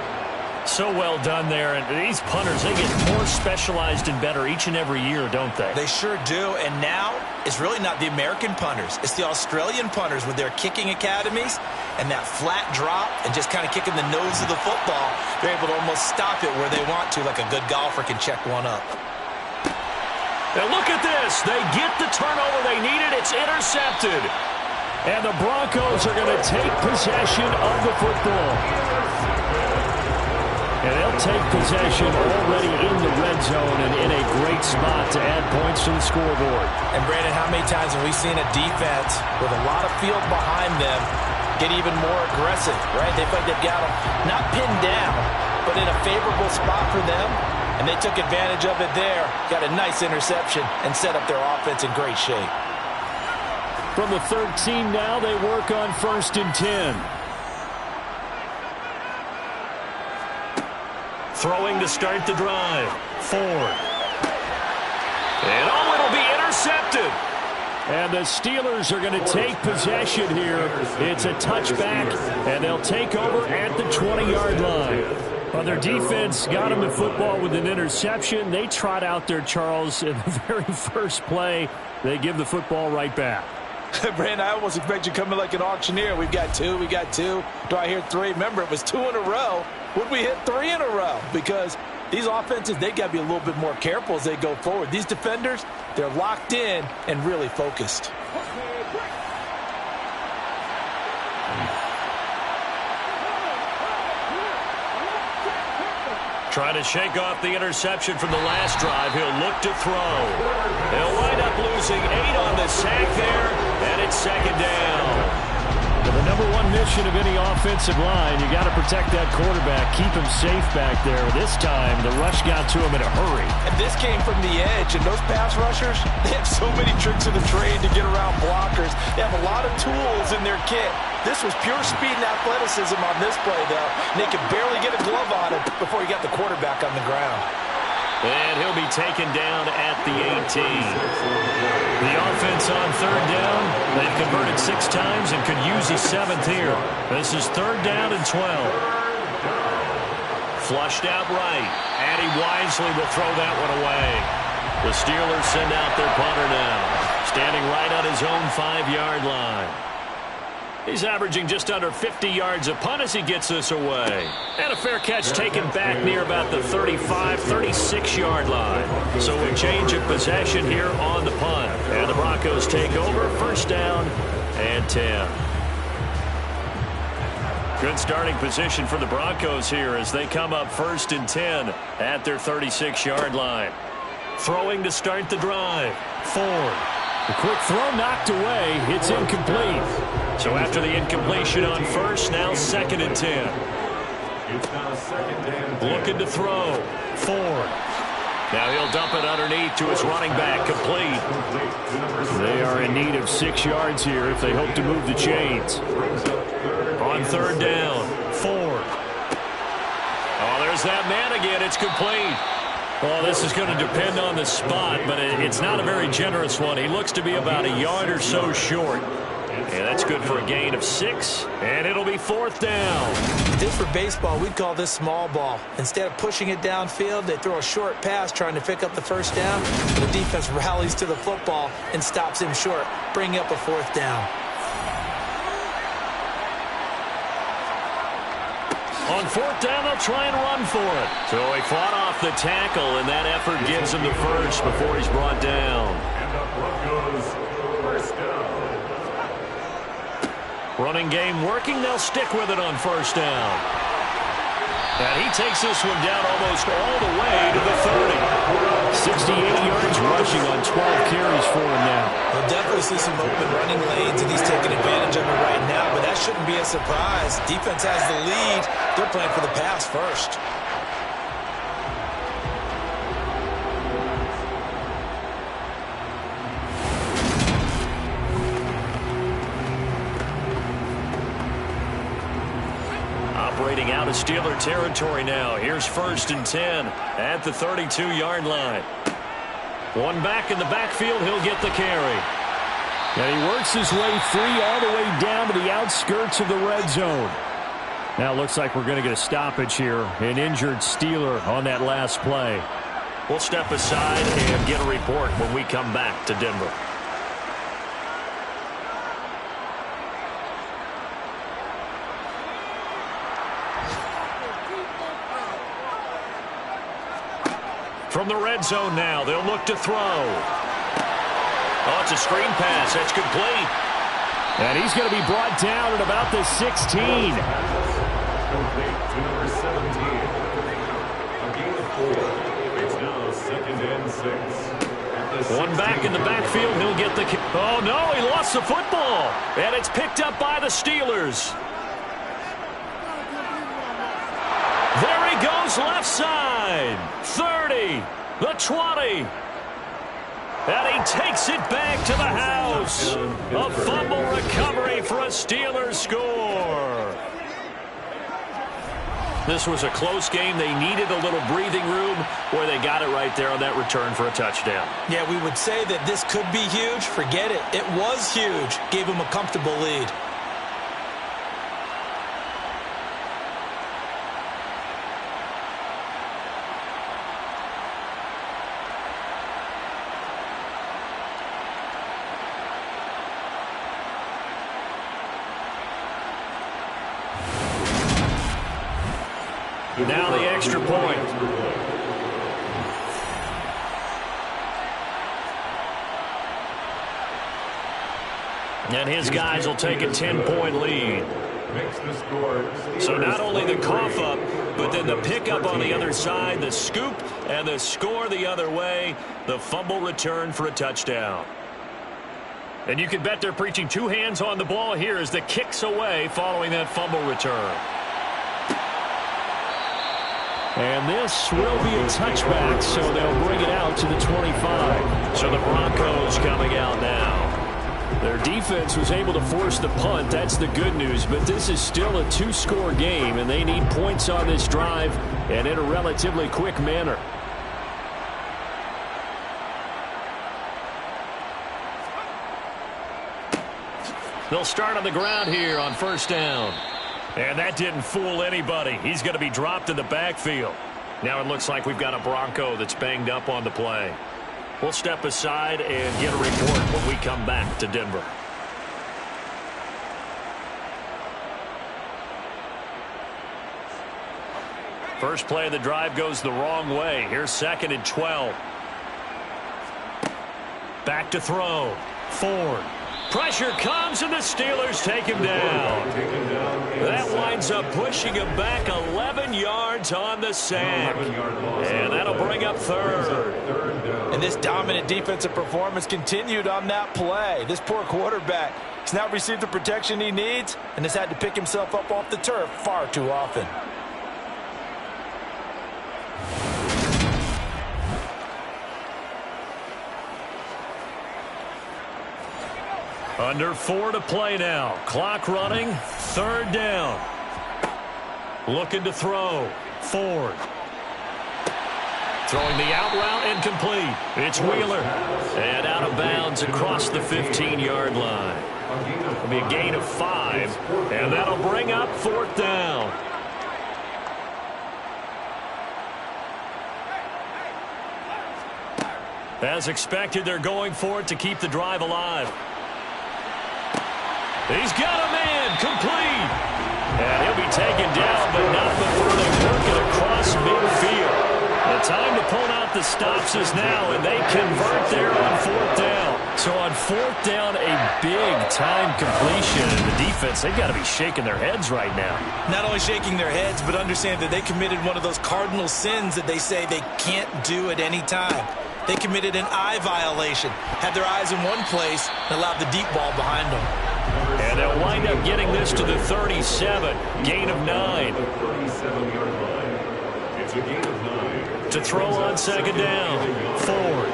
So well done there. And these punters, they get more specialized and better each and every year, don't they? They sure do. And now it's really not the American punters. It's the Australian punters with their kicking academies and that flat drop and just kind of kicking the nose of the football. They're able to almost stop it where they want to, like a good golfer can check one up. And look at this. They get the turnover they needed. It's intercepted. And the Broncos are going to take possession of the football. And they'll take possession already in the red zone and in a great spot to add points to the scoreboard. And, Brandon, how many times have we seen a defense with a lot of field behind them get even more aggressive, right? They feel like they've got them not pinned down, but in a favorable spot for them. And they took advantage of it there, got a nice interception, and set up their offense in great shape. From the 13 now, they work on 1st and 10. Throwing to start the drive. Ford. And it'll be intercepted. And the Steelers are going to take possession here. It's a touchback, and they'll take over at the 20-yard line. Well, their defense got them in football with an interception. They trot out there, Charles, in the very first play. They give the football right back. Brandon, I almost expect you coming like an auctioneer. We've got two. Do I hear 3? Remember, it was 2 in a row. Would we hit 3 in a row? Because these offenses, they got to be a little bit more careful as they go forward. These defenders, they're locked in and really focused. Trying to shake off the interception from the last drive. He'll look to throw. He'll wind up losing 8 on the sack there, and it's 2nd down. The number one mission of any offensive line, you got to protect that quarterback, keep him safe back there. This time, the rush got to him in a hurry. And this came from the edge, and those pass rushers, they have so many tricks of the trade to get around blockers. They have a lot of tools in their kit. This was pure speed and athleticism on this play, though. And they could barely get a glove on it before he got the quarterback on the ground. And he'll be taken down at the 18. The offense on 3rd down. They've converted 6 times and could use a 7th here. This is 3rd down and 12. Flushed out right. And he wisely will throw that one away. The Steelers send out their punter now. Standing right on his own 5-yard line. He's averaging just under 50 yards a punt as he gets this away. And a fair catch taken back near about the 35, 36-yard line. So a change of possession here on the punt. And the Broncos take over, first down and 10. Good starting position for the Broncos here as they come up first and 10 at their 36-yard line. Throwing to start the drive. Ford. The quick throw knocked away. It's incomplete. So after the incompletion on first, now second and 10. It's now second and 10. Looking to throw. Ford. Now he'll dump it underneath to his running back. Complete. They are in need of 6 yards here if they hope to move the chains. On third down, Ford. Oh, there's that man again. It's complete. Well, this is going to depend on the spot, but it's not a very generous one. He looks to be about a yard or so short. And that's good for a gain of 6, and it'll be fourth down. This for baseball, we'd call this small ball. Instead of pushing it downfield, they throw a short pass trying to pick up the first down. The defense rallies to the football and stops him short, bringing up a fourth down. On fourth down, they'll try and run for it. So he fought off the tackle, and that effort gives him the first before he's brought down. And the Broncos first down. Running game working. They'll stick with it on first down. And he takes this one down almost all the way to the 30. 68 yards rushing on 12 carries for him now. We'll definitely see some open running lanes, and he's taking advantage of it right now, but that shouldn't be a surprise. Defense has the lead. They're playing for the pass first. Operating out of Steeler territory now. Here's first and 10 at the 32-yard line. One back in the backfield. He'll get the carry. And he works his way free all the way down to the outskirts of the red zone. Now it looks like we're going to get a stoppage here. An injured Steeler on that last play. We'll step aside and get a report when we come back to Denver. From the red zone now, they'll look to throw. Oh, it's a screen pass. That's complete. And he's going to be brought down at about the 16. Complete to number 17. A gain of 4. It's now second and 6. One back in the backfield. He'll get the kick. Oh, no, he lost the football. And it's picked up by the Steelers. There he goes, left side. 30, the 20. And he takes it back to the house. A fumble recovery for a Steelers score. This was a close game. They needed a little breathing room where they got it right there on that return for a touchdown. Yeah, we would say that this could be huge. Forget it. It was huge. Gave him a comfortable lead. Now the extra point. And his guys will take a 10-point lead. Makes the score. So not only the cough up, but then the pickup on the other side, the scoop, and the score the other way, the fumble return for a touchdown. And you can bet they're preaching two hands on the ball here as the kick's away following that fumble return. And this will be a touchback, so they'll bring it out to the 25. So the Broncos coming out now. Their defense was able to force the punt. That's the good news. But this is still a two-score game, and they need points on this drive and in a relatively quick manner. They'll start on the ground here on first down. And that didn't fool anybody. He's going to be dropped in the backfield. Now it looks like we've got a Bronco that's banged up on the play. We'll step aside and get a report when we come back to Denver. First play of the drive goes the wrong way. Here's 2nd and 12. Back to throw. Ford. Pressure comes, and the Steelers take him down. That winds up pushing him back 11 yards on the sack. And that'll bring up 3rd. And this dominant defensive performance continued on that play. This poor quarterback has not received the protection he needs and has had to pick himself up off the turf far too often. Under 4 to play now. Clock running. 3rd down. Looking to throw. Ford. Throwing the out route and complete. It's Wheeler. And out of bounds across the 15-yard line. It'll be a gain of 5. And that'll bring up 4th down. As expected, they're going for it to keep the drive alive. He's got a man complete. And he'll be taken down, but not before they work it across midfield. The time to pull out the stops is now, and they convert there on 4th down. So on 4th down, a big-time completion. And the defense, they've got to be shaking their heads right now. Not only shaking their heads, but understand that they committed one of those cardinal sins that they say they can't do at any time. They committed an eye violation, had their eyes in one place, and allowed the deep ball behind them. And they'll wind up getting this to the 37. Gain of 9. It's a gain of 9. To throw on 2nd down. Ford.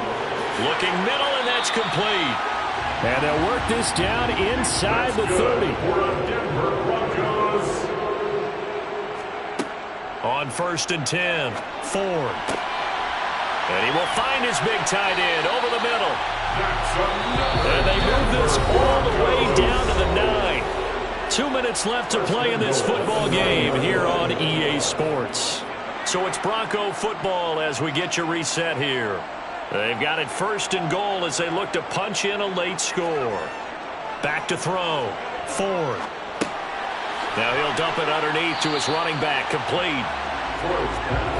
Looking middle, and that's complete. And they'll work this down inside the 30. Denver Broncos. On 1st and 10. Ford. And he will find his big tight end over the middle. And they move this all the way down to the 9. 2 minutes left to play in this football game here on EA Sports. So it's Bronco football as we get your reset here. They've got it 1st and goal as they look to punch in a late score. Back to throw. Ford. Now he'll dump it underneath to his running back. Complete.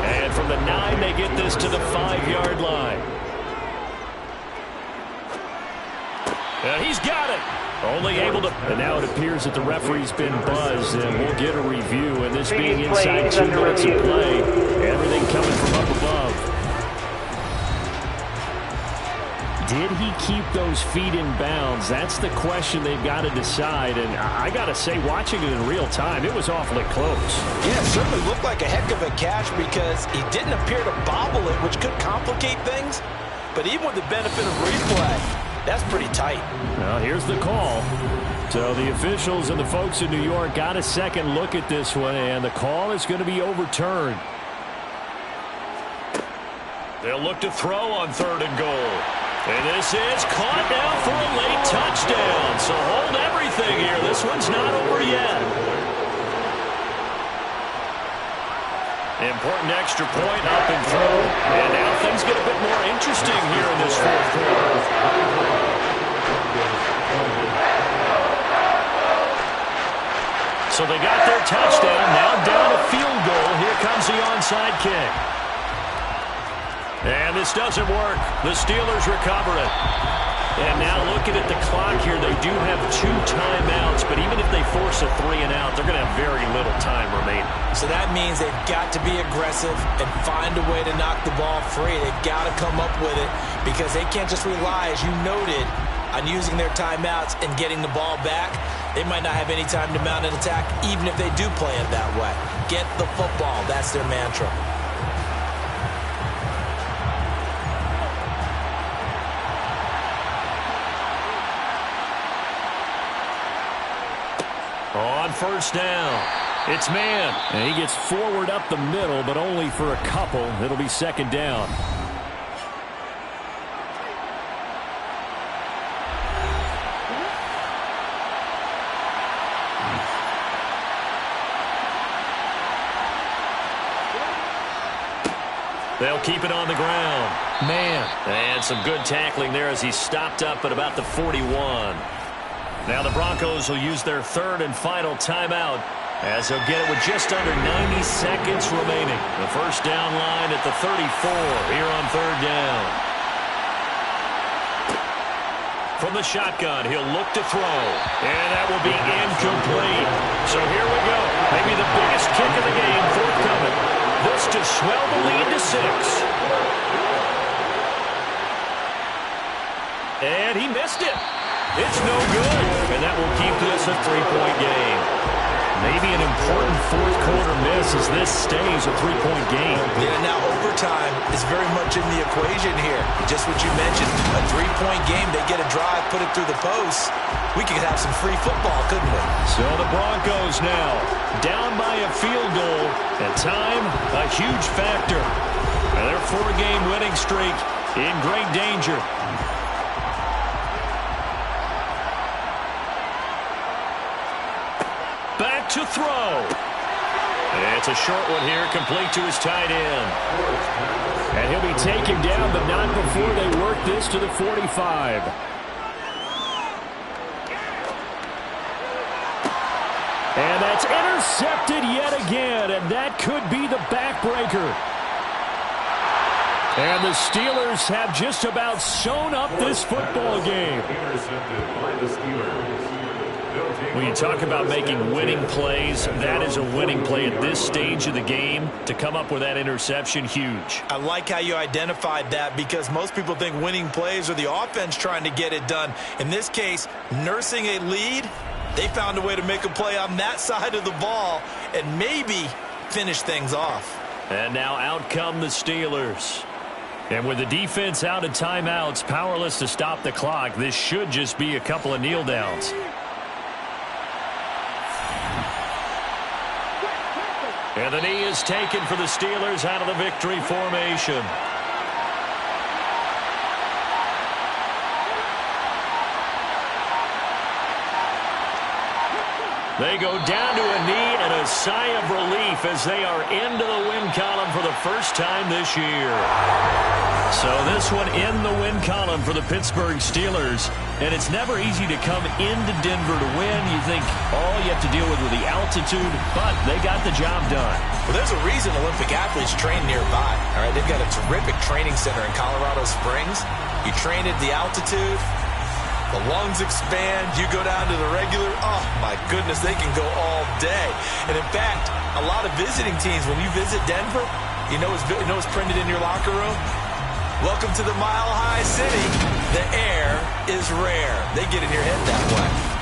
And from the 9, they get this to the 5-yard line. And he's got it. Only able to. And now it appears that the referee's been buzzed, and we'll get a review. And this being inside 2 minutes of play, everything coming from up above. Did he keep those feet in bounds? That's the question they've got to decide. And I got to say, watching it in real time, it was awfully close. Yeah, it certainly looked like a heck of a catch because he didn't appear to bobble it, which could complicate things. But even with the benefit of replay, that's pretty tight. Well, here's the call. So the officials and the folks in New York got a second look at this one, and the call is going to be overturned. They'll look to throw on 3rd and goal. And this is caught now for a late touchdown. So hold everything here. This one's not over yet. Important extra point up and through. And now things get a bit more interesting here in this 4th quarter. So they got their touchdown. Now down a field goal. Here comes the onside kick. And this doesn't work. The Steelers recover it. And now looking at the clock here, they do have 2 timeouts, but even if they force a 3 and out, they're going to have very little time remaining. So that means they've got to be aggressive and find a way to knock the ball free. They've got to come up with it because they can't just rely, as you noted, on using their timeouts and getting the ball back. They might not have any time to mount an attack, even if they do play it that way. Get the football. That's their mantra. On 1st down, it's man. And he gets forward up the middle, but only for a couple. It'll be 2nd down. They'll keep it on the ground. Man. And some good tackling there as he stopped up at about the 41. Now the Broncos will use their third and final timeout as they'll get it with just under 90 seconds remaining. The first down line at the 34 here on third down. From the shotgun, he'll look to throw. And that will be incomplete. So here we go. Maybe the biggest kick of the game forthcoming. This to swell the lead to 6. And he missed it. It's no good. And that will keep this a 3-point game. Maybe an important fourth quarter miss as this stays a 3-point game. Yeah, now overtime is very much in the equation here. Just what you mentioned, a 3-point game. They get a drive, put it through the post. We could have some free football, couldn't we? So the Broncos now down by a field goal. And time, a huge factor. And their 4-game winning streak in great danger. Back to throw. It's a short one here, complete to his tight end. And he'll be taken down, but not before they work this to the 45. And that's intercepted yet again, and that could be the backbreaker. And the Steelers have just about sewn up this football game. Intercepted by the Steelers. When you talk about making winning plays, that is a winning play at this stage of the game. To come up with that interception, huge. I like how you identified that because most people think winning plays are the offense trying to get it done. In this case, nursing a lead, they found a way to make a play on that side of the ball and maybe finish things off. And now out come the Steelers. And with the defense out of timeouts, powerless to stop the clock, this should just be a couple of kneel downs. And the knee is taken for the Steelers out of the victory formation. They go down to a knee and a sigh of relief as they are into the win column for the first time this year. So this one in the win column for the Pittsburgh Steelers. And it's never easy to come into Denver to win. You think all you have to deal with the altitude, but they got the job done. Well, there's a reason Olympic athletes train nearby. All right, they've got a terrific training center in Colorado Springs. You train at the altitude, the lungs expand, you go down to the regular, oh my goodness, they can go all day. And in fact, a lot of visiting teams, when you visit Denver, you know what's printed in your locker room? Welcome to the Mile High City. The air is rare. They get in your head that way.